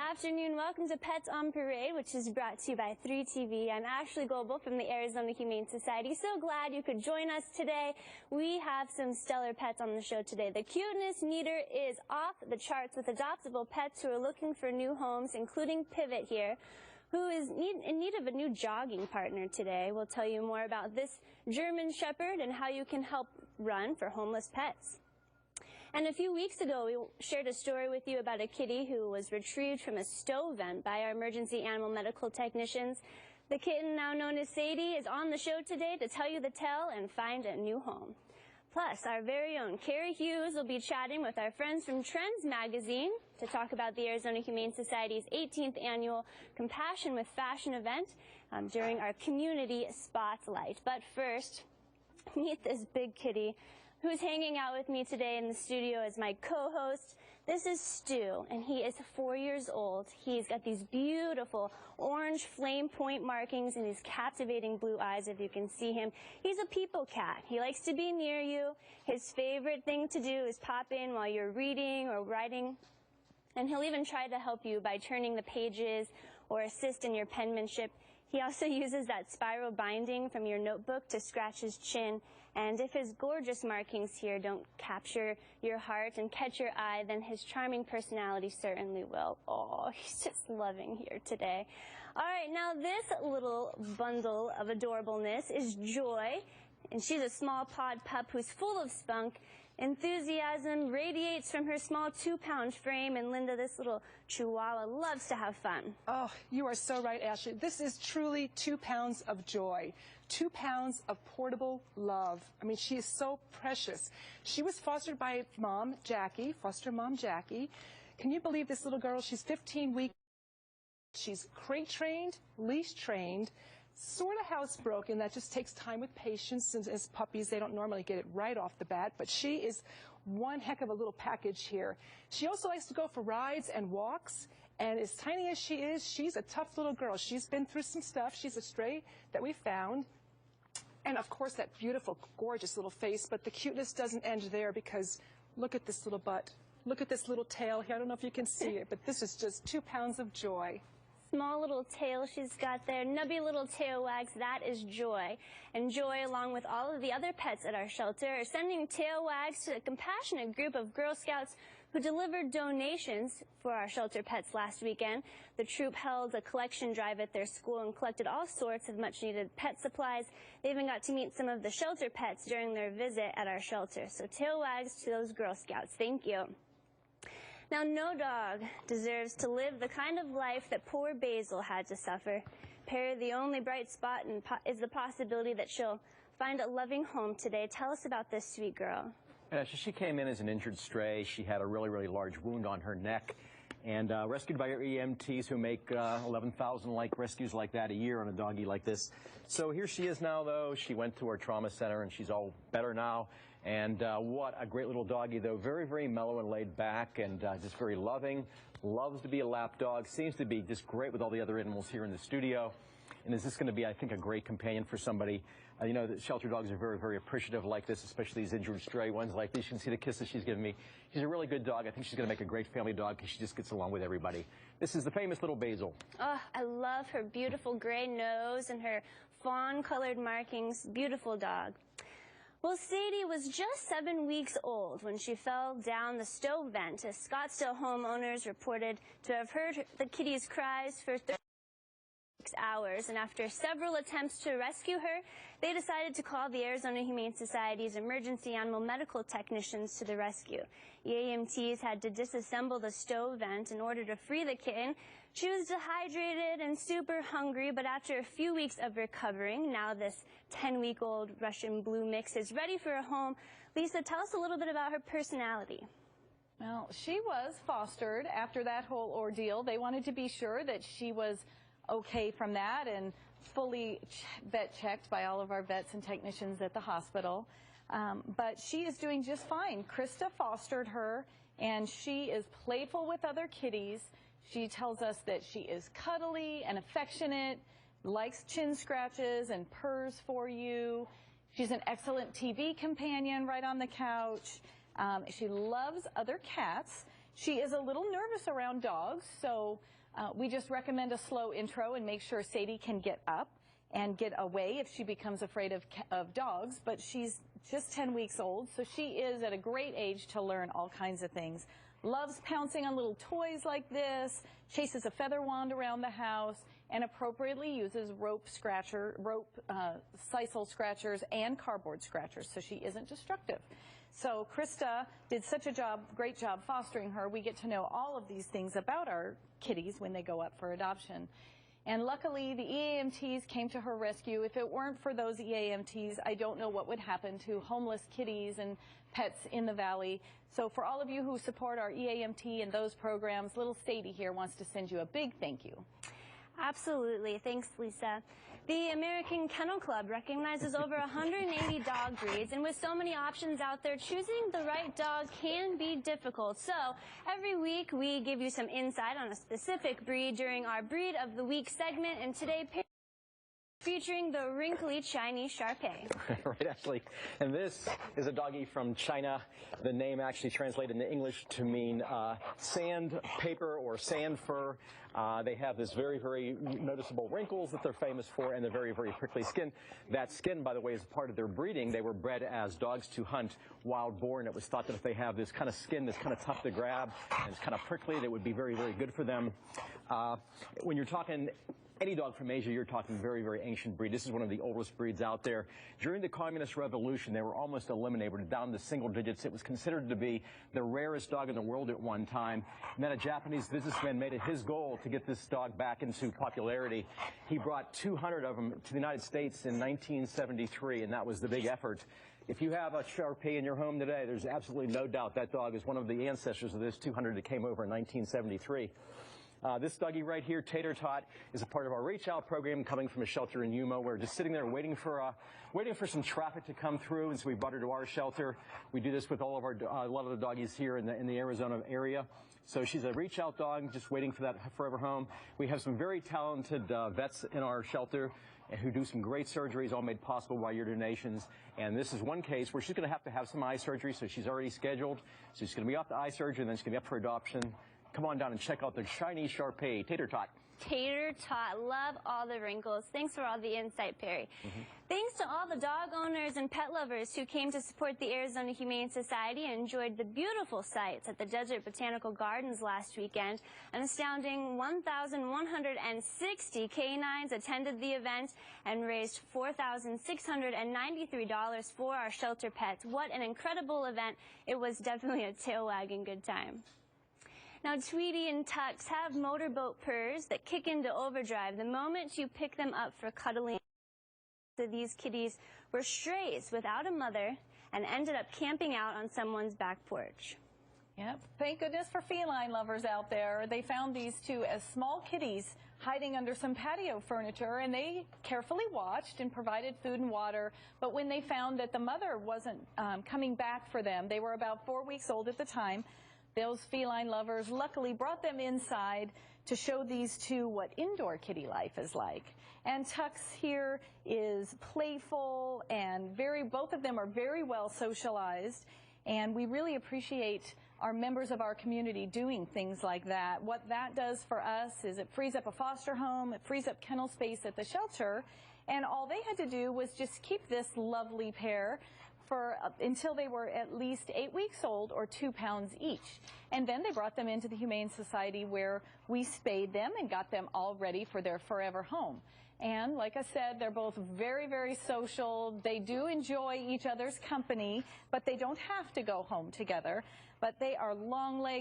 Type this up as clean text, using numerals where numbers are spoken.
afternoon. Welcome to Pets on Parade, which is brought to you by 3TV. I'm Ashley Goebel from the Arizona Humane Society. So glad you could join us today. We have some stellar pets on the show today. The cuteness meter is off the charts with adoptable pets who are looking for new homes, including Pivot here, who is in need of a new jogging partner today. We'll tell you more about this German Shepherd and how you can help run for homeless pets. And a few weeks ago, we shared a story with you about a kitty who was retrieved from a stove vent by our emergency animal medical technicians. The kitten, now known as Sadie, is on the show today to tell you the tale and find a new home. Plus, our very own Carrie Hughes will be chatting with our friends from Trends magazine to talk about the Arizona Humane Society's 18th annual Compassion with Fashion event during our community spotlight. But first, meet this big kitty who's hanging out with me today in the studio as my co-host. This is Stu, and he is 4 years old. He's got these beautiful orange flame point markings and these captivating blue eyes, if you can see him. He's a people cat. He likes to be near you. His favorite thing to do is pop in while you're reading or writing, and he'll even try to help you by turning the pages or assist in your penmanship. He also uses that spiral binding from your notebook to scratch his chin. And if his gorgeous markings here don't capture your heart and catch your eye, then his charming personality certainly will. Oh, he's just loving here today. All right, now this little bundle of adorableness is Joy. And she's a small pod pup who's full of spunk. Enthusiasm radiates from her small 2-pound frame, and Linda, this little chihuahua, loves to have fun. Oh, you are so right, Ashley. This is truly 2 pounds of joy, 2 pounds of portable love. I mean, she is so precious. She was fostered by mom, Jackie, foster mom, Jackie. Can you believe this little girl? She's 15 weeks. She's crate trained, leash trained, sort of housebroken. That just takes time with patience, since as puppies they don't normally get it right off the bat, but she is one heck of a little package here. She also likes to go for rides and walks, and as tiny as she is, she's a tough little girl. She's been through some stuff. She's a stray that we found, and of course that beautiful, gorgeous little face, but the cuteness doesn't end there, because look at this little butt. Look at this little tail here. I don't know if you can see it, but this is just 2 pounds of joy. Small little tail she's got there, nubby little tail wags, that is Joy. And Joy, along with all of the other pets at our shelter, are sending tail wags to a compassionate group of Girl Scouts who delivered donations for our shelter pets last weekend. The troop held a collection drive at their school and collected all sorts of much-needed pet supplies. They even got to meet some of the shelter pets during their visit at our shelter. So tail wags to those Girl Scouts. Thank you. Now, no dog deserves to live the kind of life that poor Basil had to suffer. Perry, the only bright spot is the possibility that she'll find a loving home today. Tell us about this sweet girl. She came in as an injured stray. She had a really, really large wound on her neck, and rescued by our EMTs, who make 11,000 rescues like that a year on a doggie like this. So here she is now, though. She went to our trauma center, and she's all better now. And what a great little doggie, though. Very, very mellow and laid back, and just very loving. Loves to be a lap dog. Seems to be just great with all the other animals here in the studio. And is this going to be, I think, a great companion for somebody? You know, the shelter dogs are very, very appreciative like this, especially these injured stray ones like these. You can see the kisses she's giving me. She's a really good dog. I think she's going to make a great family dog because she just gets along with everybody. This is the famous little Basil. Oh, I love her beautiful gray nose and her fawn-colored markings. Beautiful dog. Well, Sadie was just 7 weeks old when she fell down the stove vent, as Scottsdale homeowners reported to have heard the kitty's cries for 36 hours. And after several attempts to rescue her, they decided to call the Arizona Humane Society's emergency animal medical technicians to the rescue. The EMTs had to disassemble the stove vent in order to free the kitten. She was dehydrated and super hungry, but after a few weeks of recovering, now this 10-week-old Russian blue mix is ready for a home. Lisa, tell us a little bit about her personality. Well, she was fostered after that whole ordeal. They wanted to be sure that she was okay from that and fully vet checked by all of our vets and technicians at the hospital. But she is doing just fine. Krista fostered her, and she is playful with other kitties. She tells us that she is cuddly and affectionate, likes chin scratches and purrs for you. She's an excellent TV companion right on the couch. She loves other cats. She is a little nervous around dogs, so We just recommend a slow intro and make sure Sadie can get up and get away if she becomes afraid of dogs, but she's just 10 weeks old, so she is at a great age to learn all kinds of things. Loves pouncing on little toys like this, chases a feather wand around the house, and appropriately uses sisal scratchers and cardboard scratchers, so she isn't destructive. So Krista did such a great job fostering her. We get to know all of these things about our kitties when they go up for adoption. And luckily, the EAMTs came to her rescue. If it weren't for those EAMTs, I don't know what would happen to homeless kitties and pets in the valley. So for all of you who support our EAMT and those programs, little Sadie here wants to send you a big thank you. Absolutely. Thanks, Lisa. The American Kennel Club recognizes over 180 dog breeds, and with so many options out there, choosing the right dog can be difficult. So every week we give you some insight on a specific breed during our Breed of the Week segment, and today featuring the wrinkly Chinese Shar-Pei. Right, Ashley. And this is a doggie from China. The name actually translated into English to mean sandpaper or sand fur. They have this very, very noticeable wrinkles that they're famous for, and the very, very prickly skin. That skin, by the way, is part of their breeding. They were bred as dogs to hunt wild boar, and it was thought that if they have this kind of skin that's kind of tough to grab and it's kind of prickly, that would be very, very good for them. When you're talking any dog from Asia, you're talking very, very ancient breed. This is one of the oldest breeds out there. During the Communist Revolution, they were almost eliminated down to single digits. It was considered to be the rarest dog in the world at one time. And then a Japanese businessman made it his goal to get this dog back into popularity. He brought 200 of them to the United States in 1973, and that was the big effort. If you have a Shar-Pei in your home today, there's absolutely no doubt that dog is one of the ancestors of this 200 that came over in 1973. This doggie right here, Tater Tot, is a part of our Reach Out program coming from a shelter in Yuma. We're just sitting there waiting for some traffic to come through, and so we brought her to our shelter. We do this with all of our a lot of the doggies here in the Arizona area. So she's a Reach Out dog, just waiting for that forever home. We have some very talented vets in our shelter who do some great surgeries, all made possible by your donations. And this is one case where she's going to have some eye surgery, so she's already scheduled. So she's going to be off to eye surgery, and then she's going to be up for adoption. Come on down and check out the Chinese Shar-Pei, Tater Tot. Tater Tot. Love all the wrinkles. Thanks for all the insight, Perry. Thanks to all the dog owners and pet lovers who came to support the Arizona Humane Society and enjoyed the beautiful sights at the Desert Botanical Gardens last weekend. An astounding 1,160 canines attended the event and raised $4,693 for our shelter pets. What an incredible event. It was definitely a tail-wagging good time. Now, Tweety and Tux have motorboat purrs that kick into overdrive the moment you pick them up for cuddling. So these kitties were strays without a mother and ended up camping out on someone's back porch. Yep. Thank goodness for feline lovers out there. They found these two as small kitties hiding under some patio furniture, and they carefully watched and provided food and water. But when they found that the mother wasn't coming back for them, they were about 4 weeks old at the time, those feline lovers luckily brought them inside to show these two what indoor kitty life is like. And Tux here is playful and both of them are very well socialized. And we really appreciate our members of our community doing things like that. What that does for us is it frees up a foster home, it frees up kennel space at the shelter, and all they had to do was just keep this lovely pair until they were at least 8 weeks old or 2 pounds each. And then they brought them into the Humane Society where we spayed them and got them all ready for their forever home. And like I said, they're both very, very social. They do enjoy each other's company, but they don't have to go home together. But they are long-legged.